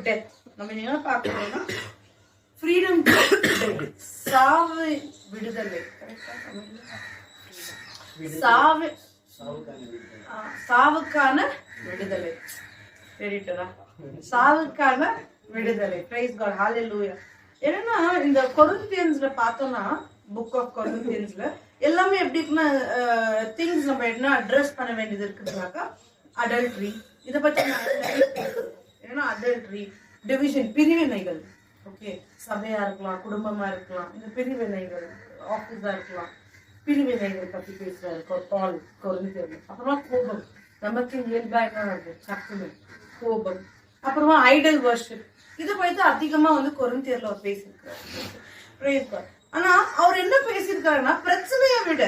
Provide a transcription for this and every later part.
Death. நம்ம என்ன பார்க்கணும்னா ஃப்ரீடம், சாவு விடுதலை, சாவுக்கான விடுதலை, சரிட்டா? சாவுக்கான விடுதலை. பிரைஸ் காட், ஹalleluya. என்னன்னா இந்த கொரிந்தியன்ஸ்ல பார்த்தோம்னா, புக் ஆஃப் கொரிந்தியன்ஸ்ல எல்லாமே எப்படி இருக்குன்னா திங்ஸ் நம்ம என்ன அட்ரஸ் பண்ண வேண்டியது இருக்குதுனாக்கா அடல்ட்ரி, இதை பத்தி ஏன்னா அடல்ட்ரி, டிவிஷன், பிரிவினைகள். ஓகே, சபையா இருக்கலாம், குடும்பமா இருக்கலாம், இந்த பிரிவினைகள், ஆபீஸா இருக்கலாம், பிரிவினைகள் பத்தி பேசுறாரு பால் கொரிந்தியர்ல. அப்புறமா கோபம், நமக்கு இயல்பா என்ன இருக்கு, சக்குனு கோபம். அப்புறமா ஐடல் வர்ஷிப், இதை பத்தி அதிகமா வந்து கொரிந்தியர்ல அவர் பேசியிருக்காரு. ஆனா அவர் என்ன பேசியிருக்காருன்னா, பிரச்சனையை விட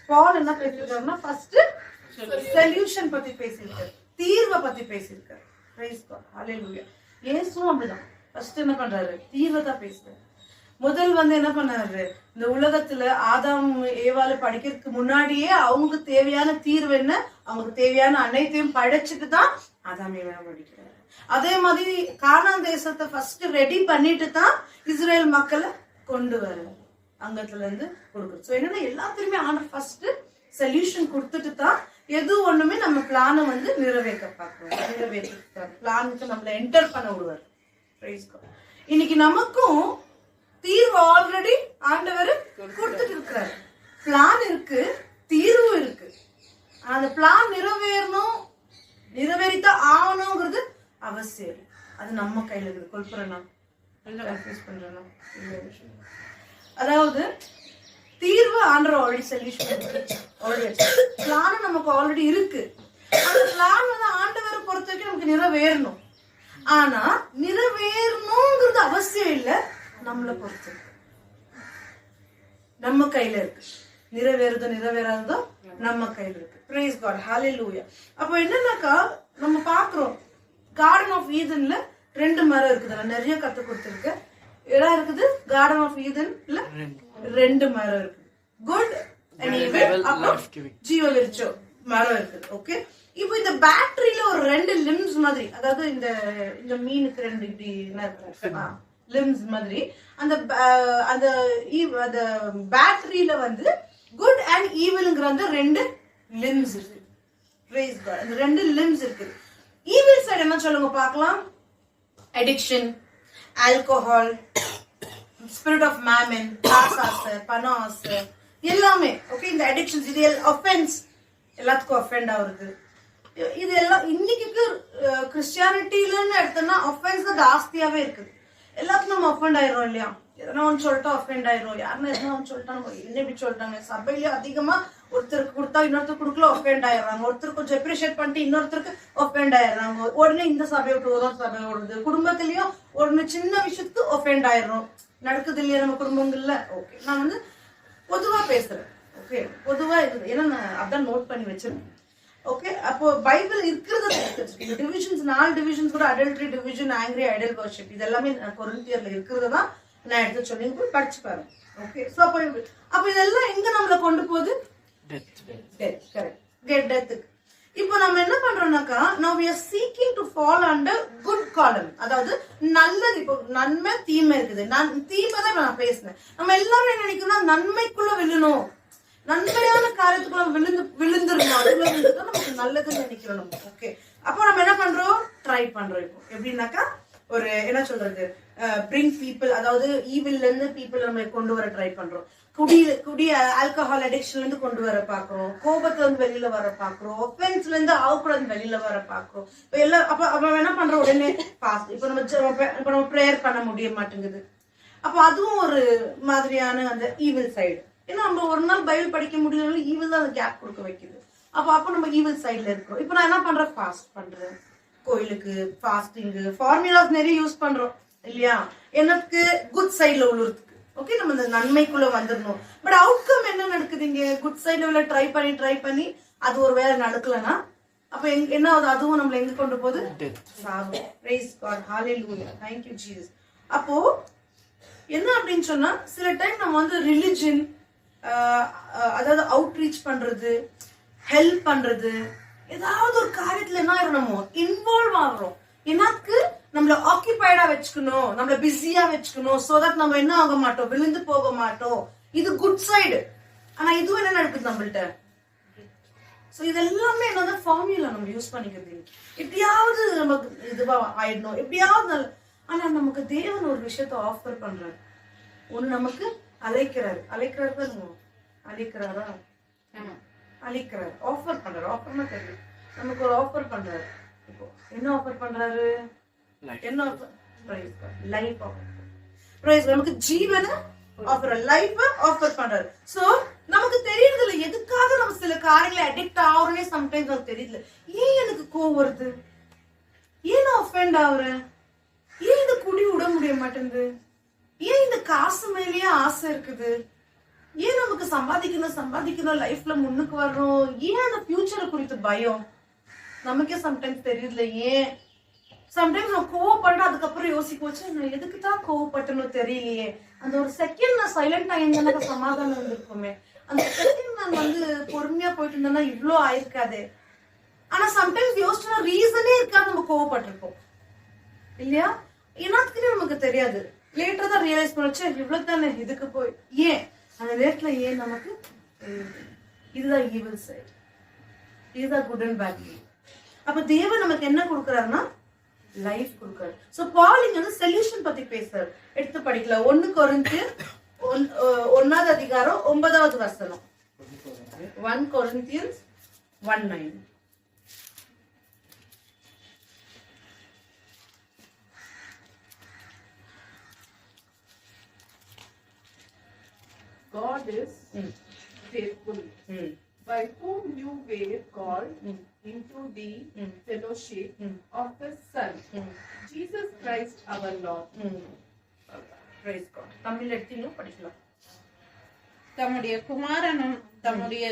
பால் என்ன பேசியிருக்காருன்னா ஃபர்ஸ்ட் சொல்யூஷன் பத்தி பேசியிருக்காரு, தீர்வை பத்தி பேசியிருக்காரு. பிரைஸ் காட், ஹalleluya. இயேசுவும் அப்படிதான் ஃபர்ஸ்ட் என்ன பண்றாரு, தீர்வை தான் பேசுறாரு. முதல் வந்து என்ன பண்ணாரு, இந்த உலகத்துல ஆதாம் ஏவாளை படிக்கிறதுக்கு முன்னாடியே அவங்களுக்கு தேவையான தீர்வு என்ன, அவங்களுக்கு தேவையான அனைத்தையும் படைச்சிட்டு தான் ஆதாம் ஏவாளை படிக்கிறாரு. அதே மாதிரி கானான் தேசத்தை ஃபர்ஸ்ட் ரெடி பண்ணிட்டு தான் இஸ்ரேல் மக்களை கொண்டு வர அங்கத்துல இருந்து கொடுக்குறது. ஸோ என்னன்னா எல்லாத்துலயுமே ஆண்டவர் ஃபர்ஸ்ட் சொல்யூஷன் கொடுத்துட்டு தான் எது ஒண்ணுமே நம்ம பிளானை வந்து நிறைவேற்ற பார்க்கிறோம். நிறைவேற்ற பிளானுக்கு நம்மள என்டர் பண்ண விடுவார். இன்னைக்கு நமக்கும் தீர்வு ஆல்ரெடி ஆண்டவர் கொடுத்துட்டு இருக்கிறாரு. பிளான் இருக்கு, தீர்வு இருக்கு. அந்த பிளான் நிறைவேறணும், நிறைவேறித்தான் ஆகணுங்கிறது அவசியம். அது நம்ம கையில இருக்குது. கொல்புறனா கன்ஃபியூஸ் பண்றேன்னா, அதாவது தீர்வு ஆண்டவர் ஆல்ரெடி சொல்யூஷன் பிளான் நமக்கு ஆல்ரெடி இருக்கு. அந்த பிளான் வந்து ஆண்டவரை பொறுத்த வரைக்கும் நமக்கு நிறைவேறணும். ஆனா நிறைவேறணுங்கிறது அவசியம் இல்ல, நம்மளை பொறுத்து நம்ம கையில இருக்கு. நிறைவேறுதோ நிறைவேறாததோ நம்ம கையில இருக்கு. பிரைஸ் காட், ஹalleluya. அப்போ என்னன்னாக்கா நம்ம பாக்குறோம், கார்டன் ஆஃப் ஈதன்ல 2 மரம் இருக்குது. நான் நிறைய கத்து கொடுத்துருக்கேன். இடம் இருக்குது கார்டன் ஆஃப் ஈதன்ல 2 மரம் இருக்குது. குட் அண்ட் ஈவில், அப்புறம் ஜீவ விருட்சம் மரம் இருக்குது. ஓகே, இப்போ இந்த பேட்டரியில ஒரு 2 லிம்ஸ் மாதிரி, அதாவது இந்த மீனுக்கு 2 இப்படி லிம்ஸ் மாதிரி, அந்த பேட்டரியில வந்து குட் அண்ட் ஈவில்ங்கிற அந்த 2 லிம்ஸ் இருக்கு. பிரைஸ் காட், அந்த 2 லிம்ஸ் இருக்கு. ஈவில் சைடு என்ன சொல்லுங்க பார்க்கலாம், addiction, alcohol, spirit of mammon, ஆசை, பண ஆசை, எல்லாமே. ஓகே, இந்த அடிக்ஷன்ஸ், இது ஆஃபென்ஸ், எல்லாத்துக்கும் அஃபெண்ட் ஆகுறது. இது எல்லாம் இன்னைக்கு கிறிஸ்டியானிட்டிலன்னு எடுத்தோம்னா அஃபென்ஸ் தான் ஜாஸ்தியாவே இருக்குது. எல்லாத்துக்கும் நம்ம அஃபெண்ட் ஆயிரும் இல்லையா? எதனா ஒன்று சொல்லிட்டா அஃபெண்ட் ஆயிரும். யாருன்னா எதனா ஒன்று சொல்லிட்டா நம்ம என்ன இப்படி சொல்லிட்டாங்க. சபையிலேயே அதிகமா ஒருத்தருக்கு கொடுத்தா இன்னொருத்தருக்கு கொடுக்கல அஃபெண்ட் ஆயிடுறாங்க. ஒருத்தர் கொஞ்சம் அப்ரிஷியேட் பண்ணிட்டு இன்னொருத்தருக்கு அஃபெண்ட் ஆயிடுறாங்க. உடனே இந்த சபையை விட்டு ஒரு சபை ஓடுது. குடும்பத்திலயும் ஒரு சின்ன விஷயத்துக்கு அஃபெண்ட் ஆயிடுறோம். நடக்குது இல்லையா நம்ம குடும்பங்கள்ல? ஓகே, நான் வந்து பொதுவா பேசுறேன். ஓகே, பொதுவா இருக்குது, ஏன்னா நான் அதான் நோட் பண்ணி வச்சிருக்கேன். ஓகே, அப்போ பைபிள் இருக்கிறது டிவிஷன்ஸ், 4 டிவிஷன்ஸ் கூட, adultery division, angry, Idol worship, இது எல்லாமே கொரிந்தியர்ல இருக்கிறது தான் நான் எடுத்து சொல்லி போய் படிச்சு பாருங்க. ஓகே, ஸோ அப்போ இதெல்லாம் எங்க நம்மளை கொண்டு போகுது? டெத்துக்கு. இப்போ நம்ம என்ன பண்றோம்னாக்கா, now we are seeking to fall under good column, அதாவது நல்லது. இப்போ நன்மை தீமை இருக்குது. தீமை தான் நான் பேசுனேன். நம்ம எல்லாரும் என்ன நினைக்கிறோம்னா நன்மைக்குள்ள விழணும், நன்மையான காரியத்துக்குள்ள விழுந்துருக்கணும், அதுக்குள்ள விழுந்துட்டா நமக்கு நல்லதுன்னு நினைக்கிறோம் நம்ம. ஓகே, அப்போ நம்ம என்ன பண்றோம், ட்ரை பண்றோம். இப்போ எப்படின்னாக்கா ஒரு என்ன சொல்றது, பிரிங் பீப்புள், அதாவது ஈவில்ல இருந்து பீப்புள் நம்ம கொண்டு வர ட்ரை பண்றோம். குடி ஆல்கஹால் அடிக்ஷன்ல இருந்து கொண்டு வர பாக்குறோம். கோபத்துல இருந்து வெளியில வர பாக்குறோம். ஒஃபென்ஸ்ல இருந்து ஆவுக்குள்ள வெளியில வர பாக்குறோம். இப்ப எல்லாம் அப்ப என்ன பண்றோம், உடனே பாஸ்ட். இப்ப நம்ம ப்ரேயர் பண்ண முடிய மாட்டேங்குது. அப்ப அதுவும் ஒரு மாதிரியான அந்த ஈவில் சைடு. ஏன்னா நம்ம ஒரு நாள் பைபிள் படிக்க முடியல, ஈவில் தான் அந்த கேப் கொடுக்க வைக்குது. அப்ப நம்ம ஈவில் சைட்ல இருக்கிறோம். இப்ப நான் என்ன பண்றேன், ஃபாஸ்ட் பண்றேன். கோயிலுக்கு ஃபாஸ்டிங் ஃபார்முலாஸ் நிறைய யூஸ் பண்றோம் இல்லையா? எனக்கு குட் சைட்ல உள்ளுறதுக்கு. ஓகே, நம்ம இந்த நன்மைக்குள்ள வந்துடணும். பட் அவுட்கம் என்ன நடக்குது இங்க? குட் சைட்ல ட்ரை பண்ணி அது ஒரு வேலை நடக்கலன்னா அப்ப என்ன ஆகுது? அதுவும் நம்மள எங்க கொண்டு போகுது? சாவு. பிரைஸ் காட், ஹalleluya, thank you Jesus. அப்போ என்ன அப்படின்னு சொன்னா, சில டைம் நம்ம வந்து ரிலிஜன், அதாவது அவுட்ரீச் பண்றது, ஹெல்ப் பண்றது, ஏதாவது ஒரு காரியத்துல என்ன ஆயிரும், நம்ம இன்வால்வ் ஆகுறோம். எனக்கு நம்மள ஆக்கியபைடா வச்சுக்கணும், நம்மள பிஸியா வச்சுக்கணும், சோ தட் நம்ம என்ன ஆக மாட்டோம், விழுந்து போக மாட்டோம். இது குட் சைடு. ஆனா இதுவும் என்ன நடக்குது நம்மள்ட்ட? சோ இது எல்லாமே என்னோட ஃபார்முலா நம்ம யூஸ் பண்ணிக்கிறது. எப்படியாவது நமக்கு இதுவா ஆயிடணும், எப்படியாவது. ஆனா நமக்கு தேவன் ஒரு விஷயத்த ஆஃபர் பண்றாரு. ஒன்னு நமக்கு அழைக்கிறாரு. அழைக்கிறாரா? அழைக்கிறாரு, ஆஃபர் பண்றாரு. ஆஃபர்னா தெரியும், நமக்கு ஒரு ஆஃபர் பண்றாரு. இப்போ என்ன ஆஃபர் பண்றாரு? என்ன ஆஃபர்? Life offer. நமக்கு ஜீவன ஆஃபர், லைஃப் ஆஃபர் பண்றாரு. சோ நமக்கு தெரியறது இல்ல எதுக்காக நம்ம சில காரியங்களை அடிக்ட் ஆகுறோன்னே சம்டைம்ஸ் நமக்கு தெரியல. ஏன் எனக்கு கோவம் வருது? ஏன் நான் ஒஃபெண்ட் ஆகுறேன்? ஏன் இந்த குடி விட முடிய மாட்டேங்குது? ஏன் இந்த காசு மேலேயே ஆசை இருக்குது? ஏன் நமக்கு சம்பாதிக்கணும், லைஃப்ல முன்னுக்கு வரணும்? ஏன் அந்த ஃபியூச்சரை குறித்து பயம்? நமக்கே சம்டைம்ஸ் தெரியல ஏன். சம்டைம்ஸ் நான் கோவப்பட்டு அதுக்கப்புறம் யோசிக்க வச்சு நான் எதுக்கு தான் கோவப்பட்டனோ தெரியலையே. அந்த ஒரு செகண்ட் நான் சைலண்டா இருந்தா சமாதானம் இருந்திருக்குமே. அந்த செகண்ட் நான் பொறுமையா போயிட்டு இருந்தேன்னா இவ்வளோ ஆயிருக்காது. ஆனா சம்டைம்ஸ் யோசிச்சா ரீசனே இருக்காது, நம்ம கோவப்பட்டிருப்போம் இல்லையா? என்னத்துக்குன்னு நமக்கு தெரியாது. லேட்டரா தான் ரியலைஸ் பண்ணச்சு இவ்வளவு தானே, இதுக்கு போய் ஏன் அந்த நேரத்துல ஏன் நமக்கு. இதுதான் ஈவில் சைடு, இதுதான் குட் அண்ட் பேட். அப்ப தேவன் நமக்கு என்ன கொடுக்கறாருன்னா லைஃப் கொடுக்கறாரு. சோ பால் இங்க சொல்யூஷன் பத்தி பேசுறாரு. எடுத்து படிக்கலாம். 1 கொரிந்தியர் 1வது அதிகாரம் 9வது வசனம். 1 Corinthians 1:9. God is faithful, by whom you were called into the fellowship of the Son, Jesus Christ our Lord. Praise God. Tamil எடுத்தீங்களோ படிக்கலாம். தம்முடைய குமாரனும் தம்முடைய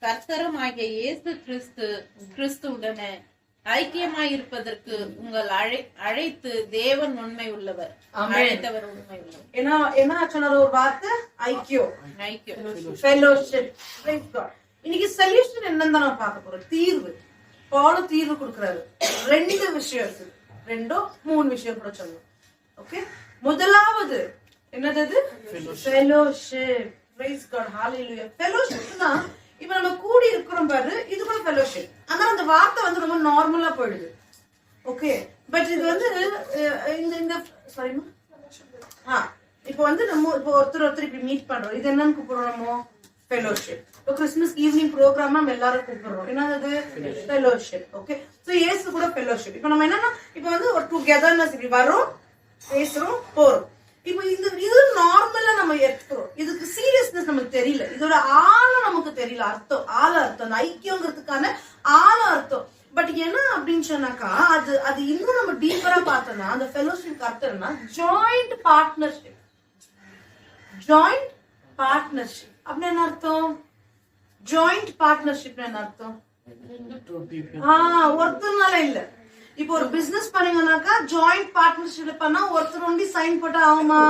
கர்த்தருமாகிய இயேசு கிறிஸ்துவுடனே ஐக்கியமாயிருப்பதற்கு உங்கள் அழைத்து தேவன் உண்மை உள்ளவர், அழைத்தவர் உண்மை உள்ளவர். என்ன சொன்னார் ஒரு வார்த்தை? ஐக்கியம், ஃபெலோஷிப். Praise God. இன்னைக்கு சொல்யூஷன் என்னன்னு நம்ம பார்க்க போறோம். தீர்வு. பாலும் தீர்வு கொடுக்கறாரு. 2 விஷயம் இருக்கு, 3 விஷயம் கூட சொல்லணும். ஓகே, முதலாவது என்னது? ஃபெலோஷிப். Praise God. ஹalleluya. ஃபெலோஷிப்னா இப்ப நம்ம கூடி இருக்கிறோம் பாரு, இது கூட ஃபெலோஷிப். ஆனா அந்த வார்த்தை ரொம்ப நார்மலா போயிடுது. ஓகே, பட் இது இந்த சாரிமா இப்போ நம்ம இப்போ ஒருத்தர் இப்படி மீட் பண்றோம். இது என்னன்னு கூப்பிடுறோம் நம்ம? ஃபெலோஷிப். இப்போ கிறிஸ்மஸ் ஈவினிங் ப்ரோக்ராம் நம்ம எல்லாரும் கூப்பிடுறோம். என்னது? ஃபெலோஷிப். ஓகே, சோ இயேசு கூட ஃபெலோஷிப். இப்போ நம்ம என்னன்னா இப்போ ஒரு டுகெதர்னஸ், இப்படி வரோம், பேசுறோம், போறோம். இப்போ இது நார்மலா நம்ம எடுத்துக்கிறோம். இதுக்கு சீரியஸ்னஸ் நமக்கு தெரியல, இதோட ஆழம் நமக்கு தெரியல. அர்த்தம், அர்த்தம், அந்த ஐக்கியங்கிறதுக்கான ஆழ அர்த்தம். பட் என்ன அப்படின்னு சொன்னாக்கா அது இன்னும் நம்ம டீப்பரா பார்த்தோம்னா அந்த ஃபெலோஷிப் அர்த்தம் என்ன? Joint partnership. ஜாயிண்ட் பார்ட்னர்ஷிப் அப்படின்னு என்ன அர்த்தம்? ஜாயிண்ட் பார்ட்னர்ஷிப் என்ன அர்த்தம்? ஒருத்தர்னால இல்ல. இப்போ ஒரு பிசினஸ் பண்ணீங்கன்னாக்கா ஜாயிண்ட் பார்ட்னர்ஷிப் பண்ணா ஒருத்தர் ஒண்டி சைன் போட்டா ஆகுமா?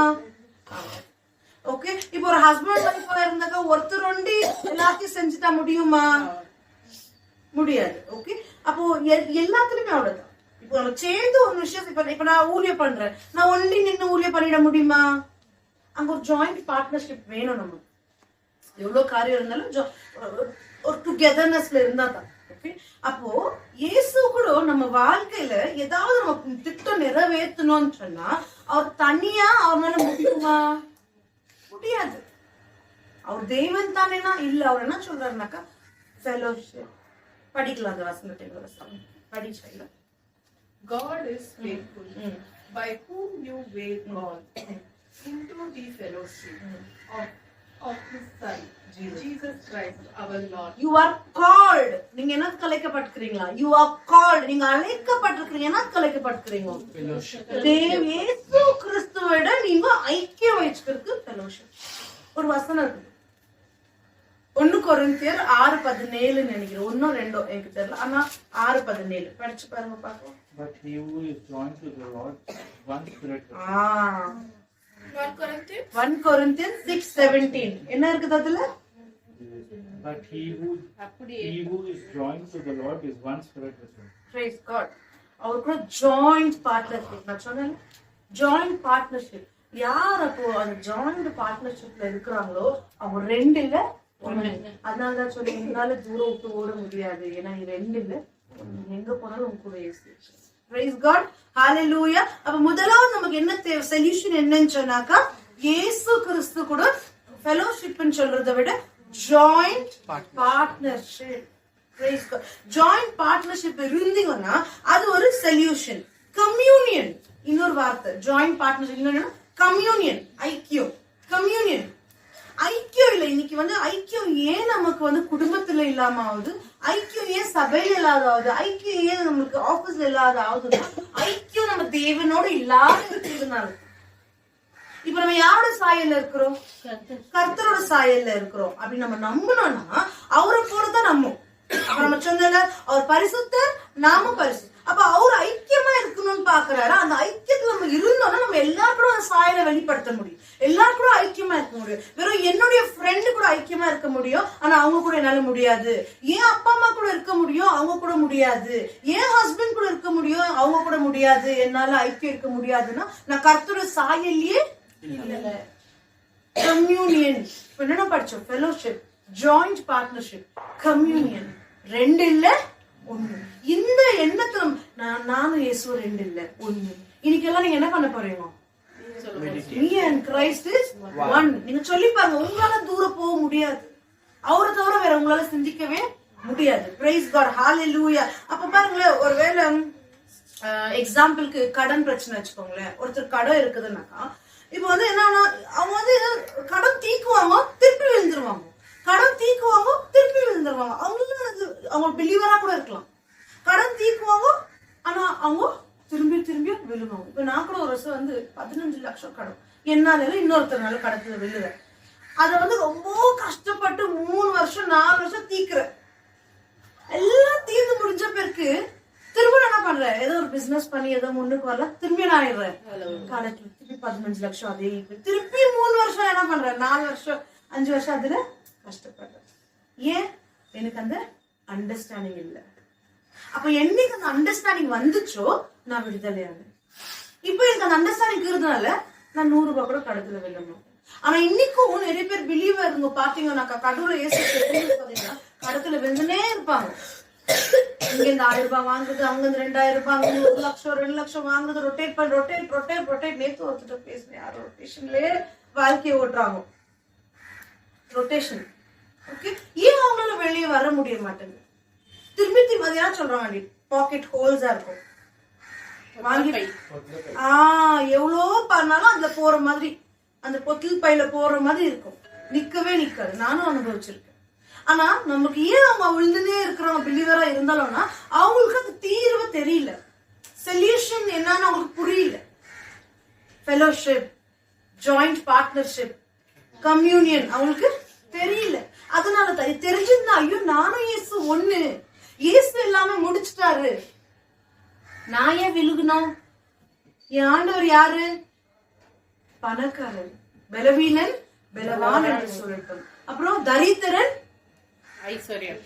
ஓகே, இப்போ ஒரு ஹஸ்பண்ட் ஒய்ஃபா இருந்தாக்கா ஒருத்தர் ஒண்டி எல்லாத்தையும் செஞ்சுட்டா முடியுமா? முடியாது. ஓகே, அப்போ எல்லாத்துலயுமே அவ்வளவுதான். இப்போ நம்ம சேர்ந்து ஒரு விஷயம், இப்ப நான் ஊழியம் பண்றேன், நான் ஒண்டி நின்று ஊழியம் பண்ணிட முடியுமா? அங்க ஒரு ஜாயிண்ட் பார்ட்னர்ஷிப் வேணும். நம்ம எவ்வளவு காரியம் இருந்தாலும் ஒரு டுகெதர்னஸ்ல இருந்தா தான். அப்போ இயேசு கூட நம்ம வாழ்க்கையில ஏதாவது நம்ம திட்டம் நிறைவேற்றணும்னு சொன்னா அவர் தனியா அவனால முடியுமா? முடியாது. அவர் தெய்வம் தானேனா இல்ல. அவர் என்ன சொல்றாருனாக்கா ஃபெலோஷிப். படிக்கலாம் அந்த வசனத்தை படிச்சா. God is faithful, by whom you were called into the fellowship of His Son, Jesus Christ our Lord. You are called. நீங்க என்ன கலைக்கப்பட்டிருக்கீங்களா? You are called. நீங்க அழைக்கப்பட்டிருக்கீங்க. என்ன கலைக்கப்பட்டிருக்கீங்க? இயேசு கிறிஸ்துவோட நீங்க ஐக்கியம் வச்சிருக்கு. ஃபெலோஷிப். ஒரு வசனம் இருக்கு, 1 கொரிந்தியர் 6:17 நினைக்கிறேன். 1 2 எனக்கு தெரியல, ஆனா 6:17 படிச்சு பாருங்க பாப்போம். But he who is joined to the Lord, one spirit. 1 Corinthians 6:17 என்ன இருக்குது அதுல? But he who is joined to the Lord is one spirit with him. Praise God. அவர் கூட ஜாயிண்ட் பார்ட்னர்ஷிப். நான் சொன்னேன் ஜாயிண்ட் பார்ட்னர்ஷிப். யார் அப்போ அந்த ஜாயிண்ட் பார்ட்னர்ஷிப்ல இருக்கிறாங்களோ அவங்க 2 இல்ல 1. அதனாலதான் சொல்லி எங்களால தூரம் விட்டு ஓட முடியாது, ஏன்னா நீ 2 இல்ல 1. எங்க போனாலும் உங்க கூட இயேசு. Praise God. Hallelujah. அப்ப முதலாவது நமக்கு என்ன தேவை, சொல்யூஷன் என்னன்னு சொன்னாக்கா இயேசு கிறிஸ்து கூட ஃபெலோஷிப்னு சொல்றதை விட joint partnership. Praise God. Joint partnership இருந்தீங்கன்னா அது ஒரு சொல்யூஷன். கம்யூனியன் இன்னொரு வார்த்தை, ஜாயிண்ட் பார்ட்னர்ஷிப் இன்னொன்னு கம்யூனியன், ஐக்கியம். கம்யூனியன் ஐக்கியம் இல்லை. இன்னைக்கு வந்து ஐக்கியம் ஏன் நமக்கு குடும்பத்துல இல்லாம ஆகுது, ஐக்கியம் ஏன் சபையில இல்லாத ஆகுது, ஐக்கியம் ஏன் நமக்கு ஆபீஸ்ல இல்லாத ஆகுதுன்னா ஐக்கியம் நம்ம தேவனோட இல்லாத இருக்கிறதுனால. இப்ப நம்ம யாரோட சாயல்ல இருக்கிறோம், கர்த்தரோட சாயல்ல இருக்கிறோம். அப்படி நம்ம நம்பணும்னா அவரை போலதான் நம்பும். அப்ப நம்ம சொன்னல அவர் பரிசுத்தர், நாம பரிசு. அப்ப அவர் ஐக்கியமா இருக்கணும்னு பாக்குறாரு. அந்த ஐக்கியத்துல நம்ம இருந்தோம்னா நம்ம எல்லாருக்கும் அந்த சாயலை வெளிப்படுத்த முடியும், எல்லாருக்கும் ஐக்கியமா இருக்க முடியும். வெறும் என்னுடைய ஃப்ரெண்டு கூட ஐக்கியமா இருக்க முடியும், ஆனா அவங்க கூட என்னால முடியாது. ஏன் அப்பா அம்மா கூட இருக்க முடியும், அவங்க கூட முடியாது. ஏன் ஹஸ்பண்ட் கூட இருக்க முடியும், அவங்க கூட முடியாது. என்னால ஐக்கியம் இருக்க முடியாதுன்னா நான் கர்த்தரோட சாயல்லையே இல்ல. கம்யூனியன் என்னென்ன படிச்சோம், ஃபெலோஷிப், ஜாயிண்ட் பார்ட்னர்ஷிப், கம்யூனியன். 2 இல்ல 1. இந்த எண்ணத்துல நானும் இயேசு 2 இல்ல 1. இன்னைக்கு எல்லாம் நீங்க என்ன பண்ண போறீங்க, me and Christ is one. நீங்க சொல்லி பாருங்க, உங்களால தூரம் போக முடியாது. அவரை தவிர வேற உங்களால சிந்திக்கவே முடியாது. Praise God. Hallelujah. அப்ப பாருங்களேன், ஒருவேளை எக்ஸாம்பிளுக்கு கடன் பிரச்சனை வச்சுக்கோங்களேன். ஒருத்தர் கடன் இருக்குதுன்னாக்கா இப்ப என்னன்னா அவங்க கடன் தீக்குவாங்க, திருப்பி விழுந்துருவாங்க. கடன் தீக்குவாங்க, திருப்பி விழுந்துருவாங்க. அவங்க பிலீவரா கூட இருக்கலாம். கடன் தீக்குவாங்க, ஆனா அவங்க திரும்பி திரும்பி விழுவாங்க. இப்ப நான் கூட ஒரு வருஷம் 15 லட்சம் கடன் என்னால இன்னொருத்தனால கடத்துல விழுற. அத ரொம்ப கஷ்டப்பட்டு 3 வருஷம் 4 வருஷம் தீக்குறேன். எல்லாம் தீர்ந்து முடிஞ்ச பிறகு திரும்ப என்ன பண்றேன், ஏதோ ஒரு பிசினஸ் பண்ணி ஏதோ முன்னுக்கு வரல, திரும்பி நான் ஆயிடுறேன் கடத்துல. திருப்பி 15 லட்சம் அதே, திருப்பி 3 வருஷம் என்ன பண்றேன், 4 வருஷம் 5 வருஷம் அதுல கஷ்டப்படுறேன். ஏன், எனக்கு அந்த அண்டர்ஸ்டாண்டிங் இல்லை. அப்ப என்னைக்கு அந்த அண்டர்ஸ்டாண்டிங் வந்துச்சோ நான் விடுதலையானு. இப்ப எனக்கு அந்த அண்டர்ஸ்டாண்டிங் இருக்கிறதுனால நான் 100 ரூபாய் கூட கடத்துல வெல்ல மாட்டேன். ஆனா இன்னைக்கும் நிறைய பேர் பிலீவர் இருங்க பாத்தீங்கன்னா கடவுளை ஏசி பாத்தீங்கன்னா கடத்துல வெந்துனே இருப்பாங்க. இங்க இந்த 1000 ரூபாய் வாங்குறது, அங்க இருந்து 2000 ரூபாய், அங்க 1 லட்சம் 2 லட்சம் வாங்குறது, ரொட்டேட் பண்ணி ரொட்டேட். நேத்து ஒருத்தர் பேசுறேன், யாரும் ரொட்டேஷன்லயே வாழ்க்கையை ஓட்டுறாங்க. ரொட்டேஷன். ஓகே, ஏன் அவங்களால வெளியே வர முடிய மாட்டேங்குது? திரும்பி மதியா சொல்றாங்க, பாக்கெட் ஹோல்ஸா இருக்கும். வாங்கி எவ்வளோ பண்ணாலும் அதுல போற மாதிரி, அந்த பொட்டில் பையில போற மாதிரி இருக்கும், நிக்கவே நிக்காது. நானும் அனுபவிச்சிருக்கேன். ஆனா நமக்கு ஏன் அவங்க விழுந்துனே இருக்கிறவங்க பிலீவரா இருந்தாலும்னா அவங்களுக்கு அது தீர்வு தெரியல, சொல்யூஷன் என்னன்னு அவங்களுக்கு புரியல. ஃபெலோஷிப், ஜாயிண்ட் பார்ட்னர்ஷிப், கம்யூனியன் அவங்களுக்கு தெரியல. அதனால தெரிஞ்சிருந்தா ஐயோ நானும் இயேசு 1, இயேசு எல்லாமே முடிச்சுட்டாரு, நான் ஏன் விழுகணும்? என் ஆண்டவர் யாரு? பணக்காரன், பலவீனன் பலவான் என்று சொல்லட்டும். அப்புறம் தரித்திரன் ஐஸ்வர்யம்.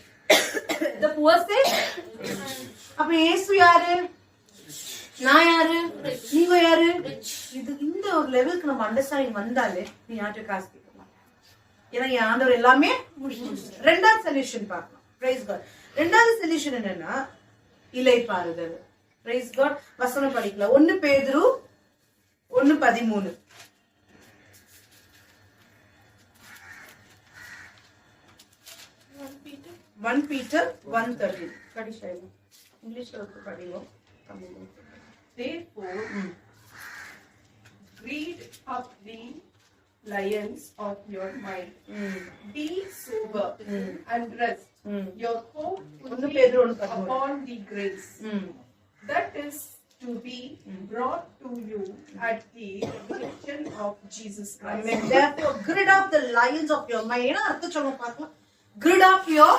அப்ப இயேசு யாரு, நான் யாரு, நீங்க யாரு? இது இந்த ஒரு லெவலுக்கு நம்ம அண்டர்ஸ்டாண்டிங் வந்தாலே நீ யார்கிட்ட காசு கேட்கலாம். ஏன்னா என் ஆண்டவர் எல்லாமே முடிச்சு. 2வது சொல்யூஷன் பார்க்கலாம். Price God. 2வது சொல்யூஷன் என்னன்னா இளைப்பாறுதல். Praise God. வசனம் படிக்கலாம். 1 பேதுரு 1:13. 1 Peter 1:13. படிச்சேன், இங்கிலீஷ்ல படிங்க. Therefore, read up the lions of your mind. Be sober and rest your hope upon the grace that is to be brought to you at the revelation of Jesus Christ. Amen. Therefore, gird up the lions of your mind. என்ன அர்த்தம் சொல்லுங்க பார்க்கலாம். Gird up your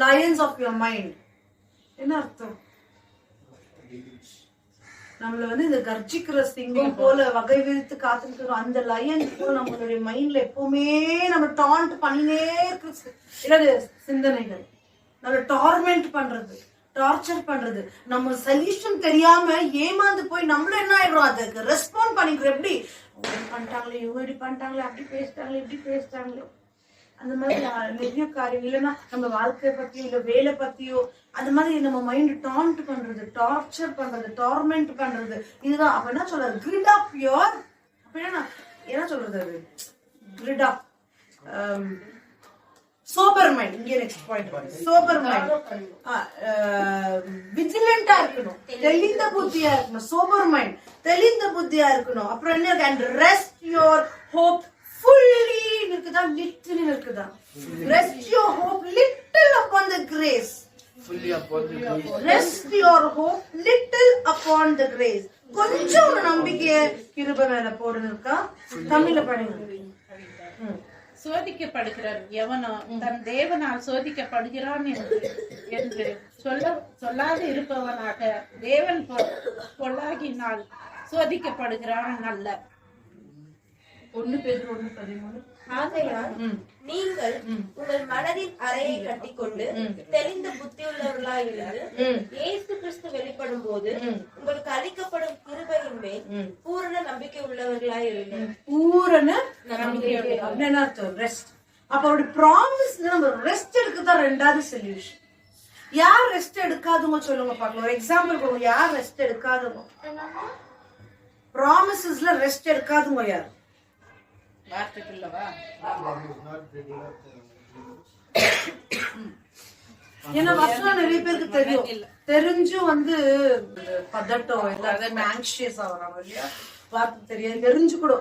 lions of your mind. என்ன அர்த்தம்? நம்மள இந்த கர்ஜிக்கிற சிங்கம் போல வகை விரித்து காத்துக்கிற அந்த லயன் போல நம்மளுடைய மைண்ட்ல எப்பவுமே நம்ம டாண்ட் பண்ணினே இருக்கு சிந்தனைகள். நம்மள டார்மெண்ட் பண்றது. டார்ச்சர் பண்றது, நம்ம சொல்யூஷன் தெரியாம ஏமாந்து போய் நம்மளும் என்ன ஆயிடுறோம், அதுக்கு ரெஸ்பாண்ட் பண்ணிக்கிறோம். எப்படி பண்ணிட்டாங்களே, இவங்க இப்படி பண்ணிட்டாங்களே, அப்படி பேசிட்டாங்களே, இப்படி பேசிட்டாங்களே, அந்த மாதிரி நிறைய காரியம். இல்லைன்னா நம்ம வாழ்க்கையை பத்தியோ இல்ல வேலை பத்தியோ அந்த மாதிரி நம்ம மைண்ட் டான்ட் பண்றது, டார்ச்சர் பண்றது, டார்மெண்ட் பண்றது, இதுதான். அப்ப என்ன சொல்றது, கிரிட் ஆஃப் யோர், அப்ப என்ன சொல்றது, அது கிரிட் ஆஃப் சோபர் மைண்ட். இங்கே நெக்ஸ்ட் பாயிண்ட், சோபர் மைண்ட். விஜிலண்டா இருக்கணும், தெளிந்த புத்தியா இருக்கணும். சோபர் மைண்ட், தெளிந்த புத்தியா இருக்கணும். அப்புறம் என்ன, and rest your hope fully இருக்குதா, லிட்டில் இருக்குதா, rest your hope little upon the grace, fully upon the grace, rest your hope little upon the grace. கொஞ்சம் ஒரு நம்பிக்கைய கிருபை மேல போடுன்னு இருக்கா. தமிழ்ல படிங்க. சோதிக்கப்படுகிறான் எவனோ தன் தேவனால் சோதிக்கப்படுகிறான் என்று சொல்லாது இருப்பவனாக தேவன் பொல்லாகினால் சோதிக்கப்படுகிறான் அல்ல. 1 பேதுரு 1:13. ஆகையால் நீங்கள் உங்கள் மனதின் அறையை கட்டிக்கொண்டு தெளிந்த புத்தியுள்ளவர்களாயிருந்து இயேசு கிறிஸ்து வெளிப்படும் போது உங்களுக்கு அளிக்கப்படும் கிருபையின் மேல் பூரண நம்பிக்கை உள்ளவர்களாயிருந்து. பூரண நம்பிக்கை. என்ன அர்த்தம், ரெஸ்ட். அப்ப அவருடைய ப்ராமிஸ், நம்ம ரெஸ்ட் எடுக்கதான் ரெண்டாவது சொல்யூஷன். யார் ரெஸ்ட் எடுக்காதவங்க சொல்லுங்க பாக்கலாம். ஒரு எக்ஸாம்பிள் கொடுங்க, யார் ரெஸ்ட் எடுக்காதவங்க, ப்ராமிசஸ்ல ரெஸ்ட் எடுக்காதவங்க யார்? ஏன்னா வசனம் நிறைய பேருக்கு தெரியும், தெரிஞ்சும் வந்து பதட்டம், எல்லாரும் ஆங்ஷியஸ் ஆகுறாங்க இல்லையா, வார்த்தை தெரியாது, தெரிஞ்சு கூட.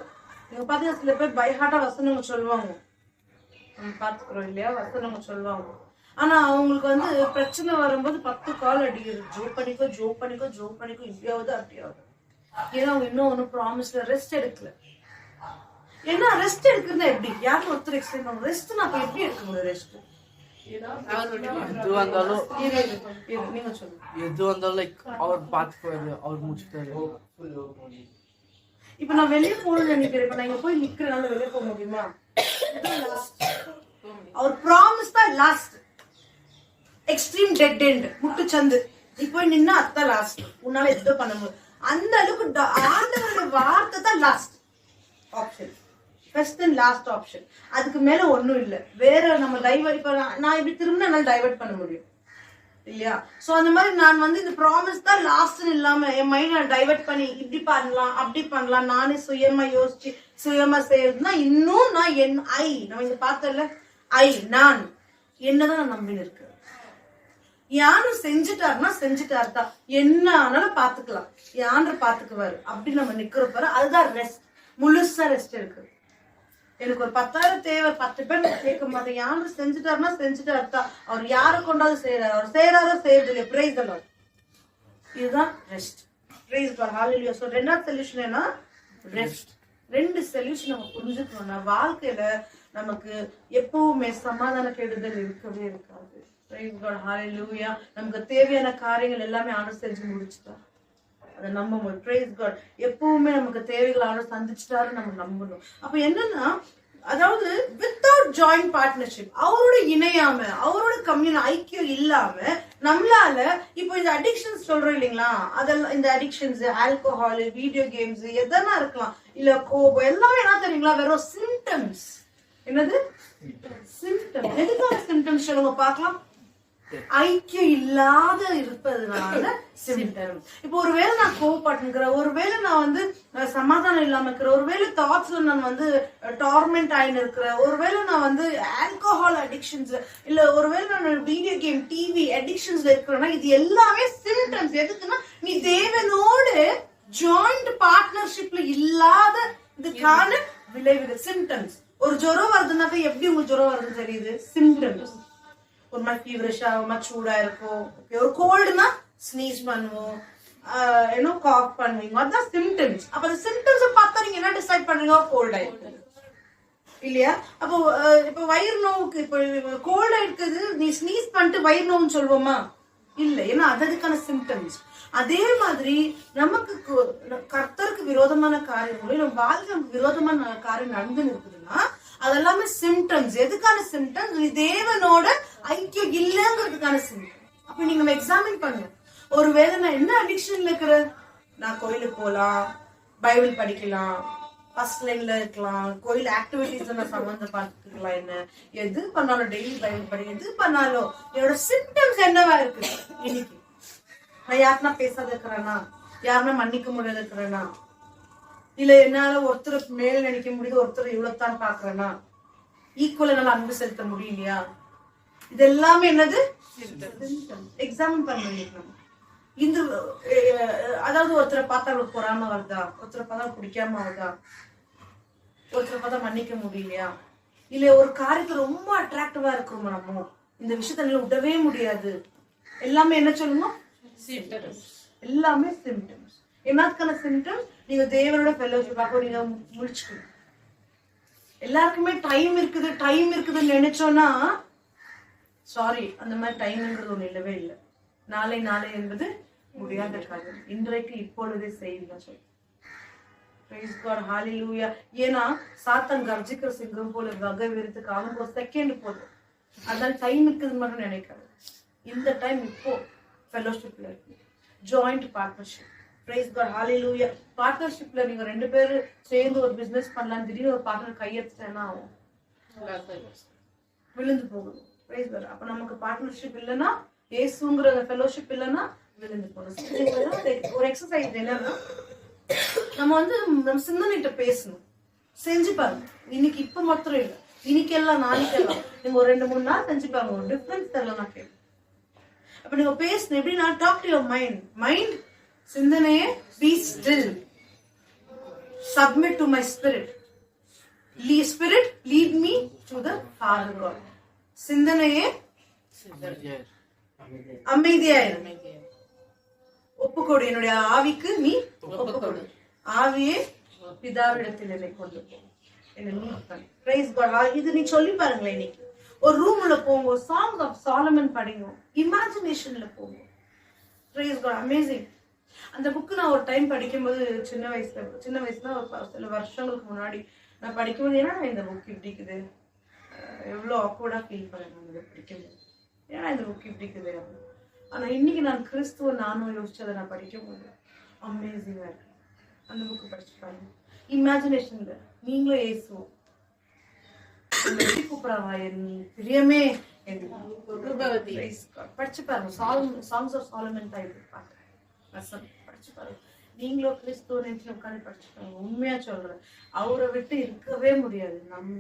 நீங்க பாத்தீங்கன்னா சில பேர் பைஹார்ட்டா வசனங்க சொல்லுவாங்க, பாத்துக்கிறோம் இல்லையா, வசனங்க சொல்லுவாங்க. ஆனா அவங்களுக்கு வந்து பிரச்சனை வரும்போது 10 கால் அடிக்குது, ஜோப் பண்ணிக்கோ இப்படியாவது அப்படியாவது. ஏன்னா அவங்க இன்னும் ஒன்னும் ப்ராமிஸ்ல ரெஸ்ட் எடுக்கல. ஏன்னா ரெஸ்ட் எடுக்கிறதா எப்படி, யாரும் ஒருத்தர் எக்ஸ்பிளைன் பண்ணுவோம். ரெஸ்ட் நான் எப்படி எடுக்க முடியும், ரெஸ்ட் எது வந்தாலும் நீங்க சொல்லுங்க. எது வந்தாலும் லைக் அவர் பாத்துக்குவாரு, அவர் முடிச்சுட்டாரு. இப்ப நான் வெளியே போகணும்னு நினைக்கிறேன், இப்ப நான் இங்க போய் நிக்கிறனால வெளியே போக முடியுமா? அவர் ப்ராமிஸ் தான் லாஸ்ட், எக்ஸ்ட்ரீம் டெட் எண்ட், முட்டுச்சந்து. நீ போய் நின்னா அதான் லாஸ்ட், உன்னால எதோ பண்ண முடியும். அந்த அளவுக்கு ஆண்டவருடைய வார்த்தை தான் last option, first and last option. அதுக்கு மேல ஒண்ணும் இல்ல. வேற நம்ம டைவர்ட், இப்ப நான் இப்படி திரும்ப என்னால டைவர்ட் பண்ண முடியும் இல்லையா? சோ அந்த மாதிரி நான் வந்து இந்த ப்ராமிஸ் தான் லாஸ்ட்னு இல்லாம என் மைண்ட டைவர்ட் பண்ணி இப்படி பண்ணலாம் அப்படி பண்ணலாம், நானே சுயமா யோசிச்சு சுயமா செய்யறதுன்னா இன்னும் நான் நம்ம இங்க பார்த்தல நான் என்னதான் நான் நம்பின்னு இருக்கேன். யாரும் செஞ்சுட்டாருன்னா செஞ்சுட்டாரு தான், என்ன ஆனாலும் பாத்துக்கலாம், யாரு பாத்துக்குவாரு அப்படி நம்ம நிக்கிறப்பாரு. அதுதான் ரெஸ்ட், முழுசா ரெஸ்ட் இருக்கு. எனக்கு ஒரு 10,000 தேவை, 10 பேர் கேட்க மாட்டேன், யாரும் செஞ்சுட்டாருன்னா செஞ்சுட்டாரு தான். அவர் யாரை கொண்டாவது செய்யறாரு, அவர் செய்யறாரோ செய்யறது இல்லையா, பிரைஸ் தி லார்ட். இதுதான் ரெஸ்ட், பிரைஸ் தி லார்ட், ஹalleluya. சோ ரெண்டாவது சொல்யூஷன் என்ன, ரெஸ்ட். 2 சொல்யூஷன் நம்ம புரிஞ்சுக்கணும்னா வாழ்க்கையில நமக்கு எப்பவுமே சமாதான கெடுதல் இருக்கவே இருக்காது. பிரைஸ் தி லார்ட், ஹalleluya. நமக்கு தேவையான காரியங்கள் எல்லாமே ஆண்டவர் செஞ்சு முடிச்சுட்டார், அதை நம்பணும். Praise God. எப்பவுமே நமக்கு தேவைகளான சந்திச்சுட்டாரு நம்ம நம்பணும். அப்ப என்னன்னா, அதாவது வித்தவுட் ஜாயிண்ட் பார்ட்னர்ஷிப், அவரோட இணையாம, அவரோட ஐக்கியம் இல்லாம நம்மளால இப்போ இந்த அடிக்ஷன்ஸ் சொல்றோம் இல்லைங்களா, அதெல்லாம் இந்த அடிக்ஷன்ஸ் ஆல்கோஹால், வீடியோ கேம்ஸ் எதனா இருக்கலாம், இல்ல கோபம், எல்லாமே என்ன தெரியுங்களா, வெறும் சிம்டம்ஸ். என்னது சிம்டம்? எதுக்கான சிம்டம்ஸ் சொல்லுங்க பார்க்கலாம். ஐக்கியம் இல்லாத இருப்பதுனால சிம்டம். இப்போ ஒருவேளை நான் கோவப்பட்டுக்கிறேன், ஒருவேளை நான் வந்து சமாதானம் இல்லாம இருக்கிறேன், ஒருவேளை தாட்ஸ்ல நான் வந்து டார்மெண்ட் ஆயின்னு இருக்கிறேன், ஒருவேளை நான் வந்து ஆல்கோஹால் அடிக்ஷன்ஸ், இல்ல ஒருவேளை நான் வீடியோ கேம், டிவி அடிக்ஷன்ஸ்ல இருக்கிறேன்னா இது எல்லாமே சிம்டம்ஸ். எதுக்குன்னா நீ தேவனோடு ஜாயிண்ட் பார்ட்னர்ஷிப்ல இல்லாத இதுக்கான விளைவுகள், சிம்டம்ஸ். ஒரு ஜுரம் வருதுன்னாக்க எப்படி உங்களுக்கு ஜுரம் வருதுன்னு தெரியுது, சிம்டம்ஸ். ஒரு மாதிரி ஃபீவரிஷா, ஒரு மாதிரி சூடா இருக்கும். ஒரு கோல்டுனா ஸ்னீஸ் பண்ணுவோம், காஃப் பண்ணுவீங்க, அதுதான் சிம்டம்ஸ். அப்ப அந்த சிம்டம்ஸ் பார்த்தா நீங்க என்ன டிசைட் பண்றீங்க, கோல்ட் ஆயிருக்கு இல்லையா? அப்போ இப்ப வயிறு நோவுக்கு, இப்ப கோல்டா இருக்குது, நீ ஸ்னீஸ் பண்ணிட்டு வயிறு நோவுன்னு சொல்லுவோமா? இல்ல, ஏன்னா அதுக்கான சிம்டம்ஸ். அதே மாதிரி நமக்கு கர்த்தருக்கு விரோதமான காரியங்களும் நம்ம வாழ்க்கைக்கு விரோதமான காரியம் நடந்து இருக்குதுன்னா அதெல்லாமே சிம்டம்ஸ். எதுக்கான சிம்டம்ஸ்? நீ தேவனோட ஐக்கியம் இல்லைங்கிறதுக்கான சிம்டம். அப்ப நீங்க எக்ஸாமின் பண்ணுங்க. ஒருவேளை நான் என்ன அடிக்ஷன்ல இருக்கிறேன், நான் கோயிலுக்கு போலாம், பைபிள் படிக்கலாம், ஃபர்ஸ்ட் லைன்ல இருக்கலாம், கோயில் ஆக்டிவிட்டிஸ் நான் சம்பந்தப்பட்டிருக்கலாம், என்ன எது பண்ணாலும் டெய்லி பைபிள் படி, எது பண்ணாலும் என்னோட சிம்டம்ஸ் என்னவா இருக்கு இன்னைக்கு? நான் யாருன்னா பேசாத இருக்கிறேனா, யாருன்னா மன்னிக்க முடியாத இருக்கிறேனா, இல்ல என்னால ஒருத்தர் மேல நினைக்க முடியுது, ஒருத்தர் இவ்வளவுதான் பாக்குறேனா, ஈக்குவல் என்னால அன்பு செலுத்த முடியலையா? இது எல்லாமே என்னது? எக்ஸாமின் பண்ண. இந்த அதாவது ஒருத்தரை பார்த்தா அவளுக்கு பொறாம வருதா, ஒருத்தரை பார்த்தா பிடிக்காம வருதா, ஒருத்தரை பார்த்தா மன்னிக்க முடியலையா, இல்ல ஒரு காரியத்துல ரொம்ப அட்ராக்டிவா இருக்கிறோம் நம்ம, இந்த விஷயத்த விடவே முடியாது. எல்லாமே என்ன சொல்லணும்? எல்லாமே சிம்டம்ஸ். என்னத்துக்கான சிம்டம்? நீங்க தேவனோட ஃபெல்லோஷிப் அப்போ நீங்க முடிச்சுக்கணும். எல்லாருக்குமே டைம் இருக்குதுன்னு நினைச்சோம்னா சாரி, அந்த மாதிரி டைம்ங்கிறது ஒண்ணு இல்லவே இல்லை. நாளை என்பது முடியாத காரியம். இன்றைக்கு இப்பொழுதே செய்யுங்க சொல்லி. Praise God, hallelujah. ஏன்னா சாத்தான் கர்ஜிக்கிற சிங்கம் போல வகை வெறுத்துக்கு அவனுக்கு ஒரு செகண்ட் போதும். அதனால டைம் இருக்குதுன்னு மட்டும் நினைக்காது. இந்த டைம் இப்போ ஃபெல்லோஷிப்ல இருக்கு, joint partnership. Praise God, hallelujah. பார்ட்னர்ஷிப்ல நீங்க 2 பேரும் சேர்ந்து ஒரு பிசினஸ் பண்ணலாம், திடீர்னு ஒரு பார்ட்னர் கையெடுத்துட்டேன்னா ஆகும், விழுந்து போகும். Praise God. அப்ப நமக்கு பார்ட்னர்ஷிப் இல்லைன்னா, ஏசுங்கிற ஃபெல்லோஷிப் இல்லைன்னா விழுந்து போகணும். ஒரு எக்ஸசைஸ் என்னன்னா, நம்ம நம்ம சிந்தனைகிட்ட பேசணும். செஞ்சு பாருங்க. இன்னைக்கு இப்ப மாத்திரம் இல்லை, இன்னைக்கு எல்லாம் நாளைக்கு எல்லாம் நீங்க ஒரு 2-3 நாள் செஞ்சு பாருங்க, ஒரு டிஃபரன்ஸ் தெரியல. நான் கேட்பேன். அப்ப நீங்க பேசணும் எப்படின்னா, டாக் டு யுவர் மைண்ட். சிந்தனையே be still, submit to my spirit, spirit lead me to the Father God. சிந்தனையே அமைதியாயிரு, ஒப்புக்கொடு, என்னுடைய ஆவிக்கு நீ ஒப்புக்கொடு, ஆவியே பிதாவிடத்தில் என்னை கொண்டு போ, என்ன லீட் பண்ணு. Praise God. இது நீ சொல்லி பாருங்களேன். இன்னைக்கு ஒரு ரூம்ல போங்க, சாங்ஸ் ஆஃப் சாலமன் படிங்க, இமேஜினேஷன்ல போங்க. Praise God, amazing. அந்த புக்கு நான் ஒரு டைம் படிக்கும்போது, சின்ன வயசுல ஒரு சில வருஷங்களுக்கு முன்னாடி நான் படிக்கும்போது, ஏன்னா இந்த புக் இப்படி இருக்குது, எவ்வளோ ஆக்வர்டா ஃபீல் பண்ணேன் படிக்கும்போது, ஏன்னா இந்த புக் இப்படி இருக்குது. ஆனா இன்னைக்கு நான் கிறிஸ்துவ நானும் யோசிச்சு அதை நான் படிக்கும்போது அமேசிங்கா இருக்கு. அந்த புக்கு படிச்சு பாருங்க. இமேஜினேஷன்ல நீங்களும் ஏசுவோம், கூப்பிடாவா நீ பிரியமே படிச்சு பாருங்க. சாங்ஸ் ஆஃப் சாலமன் படிச்சு பாருங்க. நீங்களும் கிறிஸ்துவ நினைச்சு உட்காந்து படிச்சு பாருங்க. உண்மையா சொல்றேன், அவரை விட்டு இருக்கவே முடியாது.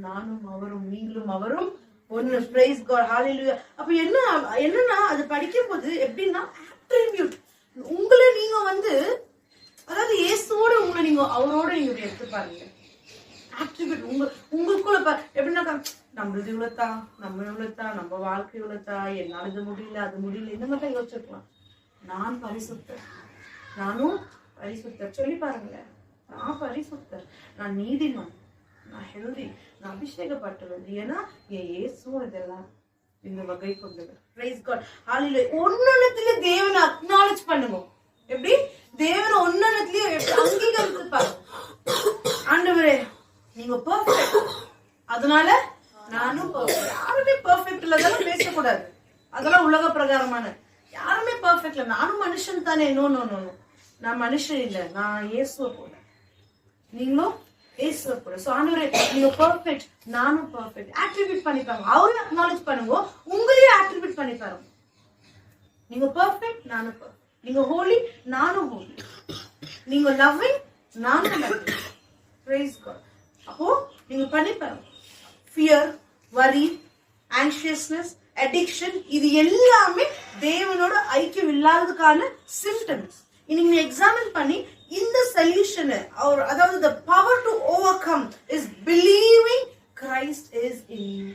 நானும் அவரும், நீங்களும் அவரும் ஒன்னு. பிரைஸ் காட், ஹalleluya. அப்ப என்னன்னா அது படிக்கும் போது எப்படின்னா, அட்ரிபியூட் உங்களை நீங்க அதாவது இயேசுவோட உங்களை நீங்க அவரோட நீங்க எடுத்து பாருங்க. அட்ரிபியூட் உங்களுக்குள்ள எப்படின்னா, நம்மளது இவ்வளவுதான், நம்ம வாழ்க்கை இவ்வளவுதான், என்னால இது முடியல அது முடியல, இந்த மாதிரி யோசிச்சிருக்கலாம். நான் பரிசுத்தர், நானும் பரிசுத்தர் சொல்லி பாருங்களேன். நான் பரிசுத்தர், நான் நீதிமான், நான் ஹெல்தி, நான் அபிஷேகப்பட்டவன். ஏன்னா என் இயேசுவும் இதெல்லாம் இந்த வகை கொண்டவர். பிரைஸ் காட், ஹalleluya. ஒன்னொன்னத்திலே தேவனை அக்னாலஜ் பண்ணுங்க. எப்படி தேவனை ஒன்னொன்னத்திலே அங்கீகரித்து பாருங்க. ஆண்டவரே நீங்க பெர்ஃபெக்ட், அதனால நானும் பெர்ஃபெக்ட். யாருமே பெர்ஃபெக்ட் இல்ல, அதெல்லாம் பேசக்கூடாது. அதெல்லாம் உலக பிரகாரமான. யாருமே பெர்ஃபெக்ட் இல்ல, நானும் மனுஷன் தானே. நோ, நான் மனுஷன் இல்ல, நான் இயேசுவை போல, நீங்களும் இயேசுவை போல. சோ ஆண்டவரே நீங்க பெர்ஃபெக்ட், நானும் பெர்ஃபெக்ட். அட்ரிபியூட் பண்ணிப்பாங்க. அவரையும் அக்னாலஜ் பண்ணுங்க, உங்களையும் அட்ரிபியூட் பண்ணி பாருங்க. நீங்க பெர்ஃபெக்ட், நானும் பெர்ஃபெக்ட். நீங்க ஹோலி, நானும் ஹோலி. நீங்க லவ்விங், நானும் லவ்விங். Price God. அப்போ நீங்க பண்ணி பாருங்க. ஃபியர், வரி, ஆங்ஷியஸ்னஸ், அடிக்ஷன், இது எல்லாமே தேவனோட ஐக்கியம் இல்லாததுக்கான சிம்டம்ஸ். இன்னைக்கு நீங்க எக்ஸாமின் பண்ணி இந்த சொல்யூஷன், அதாவது the power to overcome is believing Christ is in you.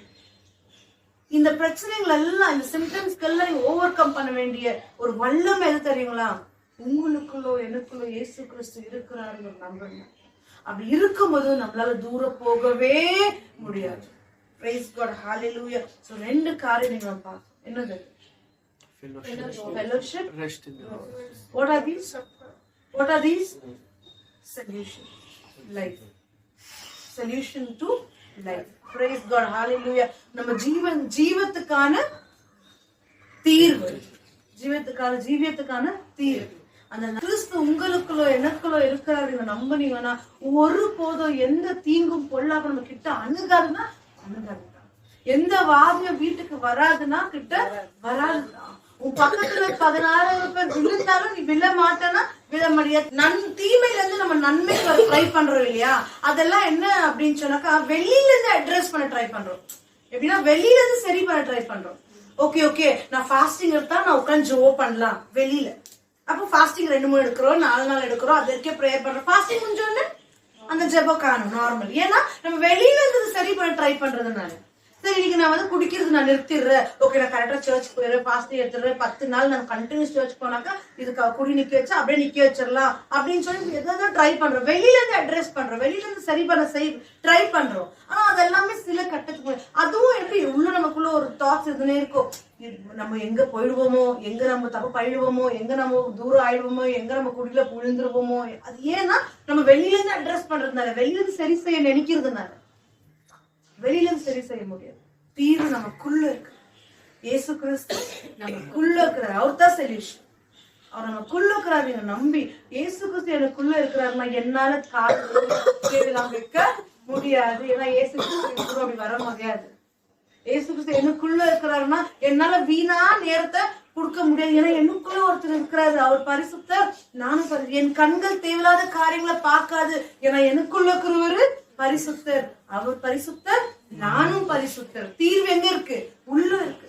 இந்த பிரச்சனைகள் எல்லாம், இந்த சிம்டம்ஸ்க்கு எல்லாம் நீங்க ஓவர் கம் பண்ண வேண்டிய ஒரு வல்லமை எது தெரியுங்களா? உங்களுக்குள்ளோ எனக்குள்ளோ இயேசு கிறிஸ்து இருக்கிறாரு நம்புங்க. அப்படி இருக்கும்போது நம்மளால தூரம் போகவே முடியாது. Praise God, hallelujah. So 2 காரியம் நீங்க பார்க்கணும். என்னது? Fellowship, rest in the Lord. What are these? Solution, life. Solution to life. Praise God, hallelujah. நம்ம ஜீவத்துக்கான தீர்வு. ஜீவியத்துக்கான தீர்வு. அந்த கிறிஸ்து உங்களுக்குள்ள எனக்குள்ள இருக்கிறாரு நீங்க நம்பினீங்கன்னா ஒரு போதும் எந்த தீங்கும் பொல்லாம நம்ம கிட்ட அணுகாதுன்னா அணுகாதுதான். எந்த வாதியம் வீட்டுக்கு வராதுன்னா கிட்ட வராதுதான். உன் பக்கத்துல 16 பேர் விழுந்தாலும் நீ விழ மாட்டேன்னா விழ முடியாது. தீமையில இருந்து நம்ம நன்மைக்கு ட்ரை பண்றோம் இல்லையா, அதெல்லாம் என்ன அப்படின்னு சொன்னாக்கா வெளியில இருந்து அட்ரஸ் பண்ண ட்ரை பண்றோம். எப்படின்னா வெளியில இருந்து சரி பண்ண ட்ரை பண்றோம். ஓகே நான் ஃபாஸ்டிங் எடுத்தா நான் உட்காந்து ஜோ பண்ணலாம் வெளியில. அப்போ ஃபாஸ்டிங் 2-3 எடுக்கிறோம், 4 நாள் எடுக்கிறோம், அது வரைக்கும் ப்ரேயர் பண்றோம். ஃபாஸ்டிங் முடிஞ்சோன்னு அந்த ஜெபம் காணும் நார்மல். ஏன்னா நம்ம வெளியில இருந்து சரி பண்ண ட்ரை பண்றதுனால. சரி இன்னைக்கு நான் வந்து குடிக்கிறது நான் நிறுத்திடுறேன், ஓகே நான் கரெக்டா சர்ச் போயிடுறேன், ஃபாஸ்டிங் எடுத்துடுறேன், 10 நாள் நான் கண்டினியூஸ் சர்ச் போனாக்கா இதுக்கு குடி நிக்க வச்சா அப்படியே நிக்க வச்சிடலாம் அப்படின்னு சொல்லி எதாவது ட்ரை பண்றோம். வெளியில இருந்து அட்ரஸ் பண்றோம், வெளியில இருந்து சரி பண்ண ட்ரை பண்றோம். ஆனா அதெல்லாமே சில கட்டத்துக்கு அதுவும் எப்படி உள்ள நமக்குள்ள ஒரு தாட்ஸ் எதுனே இருக்கும். நம்ம எங்க போயிடுவோமோ, எங்க நம்ம தப்பு பழிடுவோமோ, எங்க நம்ம தூரம் ஆயிடுவோமோ, எங்க நம்ம குடியில புழுந்துருவோமோ. அது ஏன்னா நம்ம வெளியில இருந்து அட்ரஸ் பண்றதுனால, வெளியில இருந்து சரி செய்ய நினைக்கிறதுனால வெளியில இருந்து சரி செய்ய முடியாது. தீர்வு நமக்குள்ள இருக்கு. இயேசு கிறிஸ்து நமக்குள்ள இருக்கிறார், அவர் தான் சொல்யூஷன். அவர் நமக்குள்ள இருக்கிறார். நீங்க நம்பி இயேசு கிறிஸ்து எனக்குள்ள இருக்கிறாருன்னா என்னால காதலாம் வைக்க முடியாது. ஏன்னா இயேசு கிறிஸ்து அப்படி வர முடியாது. இயேசு கிறிஸ்து எனக்குள்ள இருக்கிறாருன்னா என்னால வீணா நேரத்தை கொடுக்க முடியாது. ஏன்னா எனக்குள்ள ஒருத்தர் இருக்கிறாரு, அவர் பரிசுத்தர், நானும் என் கண்கள் தேவையில்லாத காரியங்களை பார்க்காது. ஏன்னா எனக்குள்ள இருக்கிறவரு பரிசுத்தர், அவர் பரிசுத்தர், நானும் பரிசுத்தர். தீர்வு எங்க இருக்கு? உள்ள இருக்கு.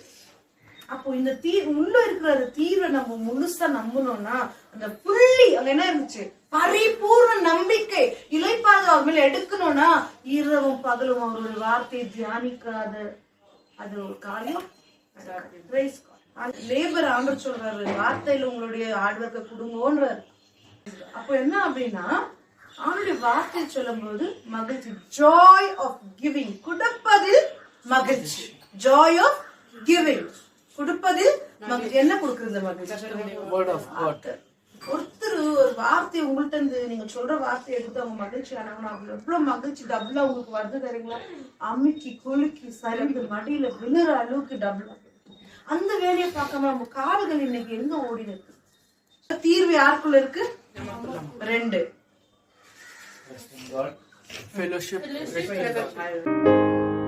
அப்போ இந்த உள்ள இருக்கிற தீர்வை நம்ம முழுசா நம்பணும்னா அந்த புள்ளி அங்க என்ன இருந்துச்சு? பரிபூர்ண நம்பிக்கை இளைப்பாறுதல் அவர் மேல எடுக்கணும்னா இரவும் பகலும் அவருடைய வார்த்தையை தியானிக்காத அது ஒரு காரியம். லேபர் ஆண்டவர் சொல்றாரு, வார்த்தையில உங்களுடைய ஆழ்வர்க்க குடும்பம்ன்றாரு. அப்போ என்ன அப்படின்னா அவனுடைய வார்த்தை சொல்லும் போது மகிழ்ச்சி, ஜாய் ஆஃப் கிவிங், கொடுப்பதில் மகிழ்ச்சி, ஜாய் ஆஃப் கிவிங், கொடுப்பதில் மகிழ்ச்சி. என்ன கொடுக்கறது மகிழ்ச்சி? Word of God. ஒருத்தர் ஒரு வார்த்தை உங்கள்ட்ட இருந்து நீங்க சொல்ற வார்த்தையை எடுத்து அவங்க மகிழ்ச்சி ஆனாங்கன்னா எவ்வளவு மகிழ்ச்சி டபுளா உங்களுக்கு வருது தெரியுங்களா? அமுக்கி குலுக்கி சரிந்து மடியில விழுற அளவுக்கு டபுளா. அந்த வேலையை பார்க்காம நம்ம கால்கள் இன்னைக்கு எங்க ஓடி இருக்கு? தீர்வு யாருக்குள்ள இருக்கு? 2 Fellowship with God.